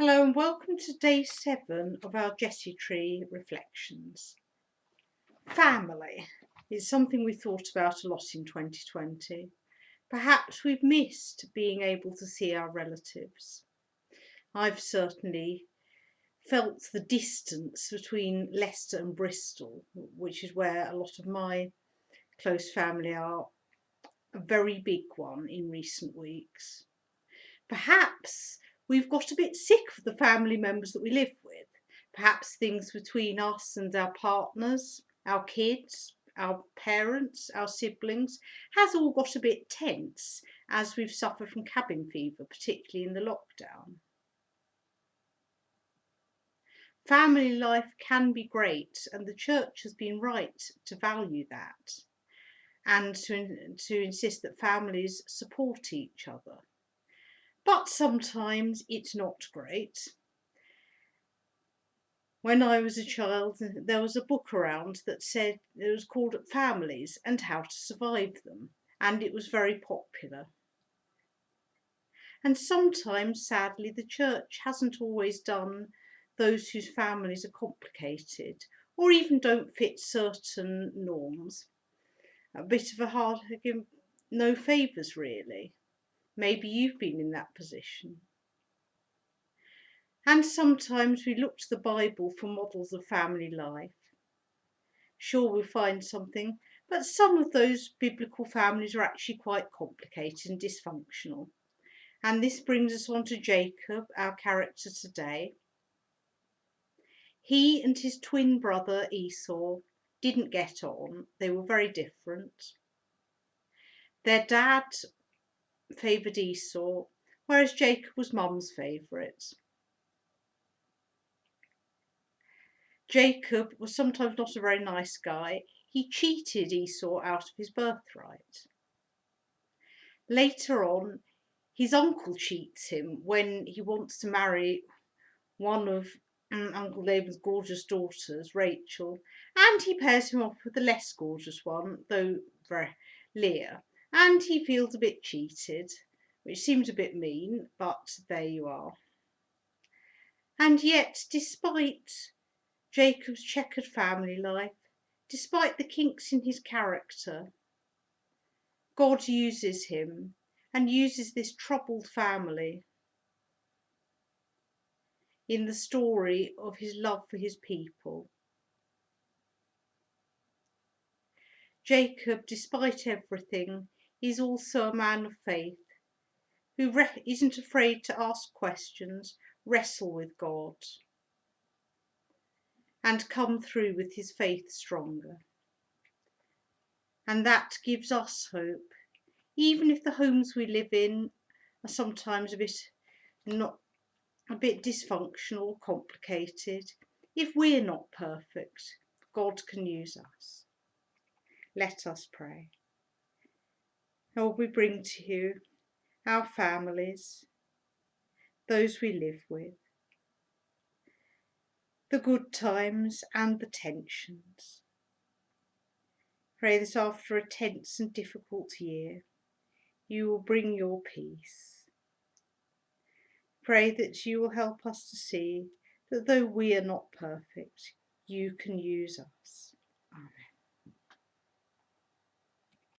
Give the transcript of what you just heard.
Hello and welcome to day 7 of our Jessie Tree reflections. Family is something we thought about a lot in 2020. Perhaps we've missed being able to see our relatives. I've certainly felt the distance between Leicester and Bristol, which is where a lot of my close family are, a very big one in recent weeks. Perhaps we've got a bit sick of the family members that we live with. Perhaps things between us and our partners, our kids, our parents, our siblings has all got a bit tense as we've suffered from cabin fever, particularly in the lockdown. Family life can be great, and the church has been right to value that and to insist that families support each other. But sometimes it's not great. When I was a child, there was a book around that said it was called Families and How to Survive Them, and it was very popular. And sometimes, sadly, the church hasn't always done those whose families are complicated or even don't fit certain norms. A bit of a hard, no favours really. Maybe you've been in that position. And sometimes we look to the Bible for models of family life. Sure, we'll find something, but some of those biblical families are actually quite complicated and dysfunctional. And this brings us on to Jacob, our character today. He and his twin brother Esau didn't get on. They were very different. Their dad favoured Esau, whereas Jacob was mum's favourite. Jacob was sometimes not a very nice guy. He cheated Esau out of his birthright. Later on, his uncle cheats him when he wants to marry one of Uncle Laban's gorgeous daughters, Rachel, and he pairs him off with the less gorgeous one, though Leah, and he feels a bit cheated, which seems a bit mean, but there you are. And yet, despite Jacob's checkered family life, despite the kinks in his character, God uses him and uses this troubled family in the story of his love for his people. Jacob, despite everything, is also a man of faith who isn't afraid to ask questions, wrestle with God, and come through with his faith stronger. And that gives us hope, even if the homes we live in are sometimes a bit dysfunctional, complicated. If we're not perfect, God can use us. Let us pray. Lord, we bring to you our families, those we live with, the good times and the tensions. Pray that after a tense and difficult year, you will bring your peace. Pray that you will help us to see that though we are not perfect, you can use us.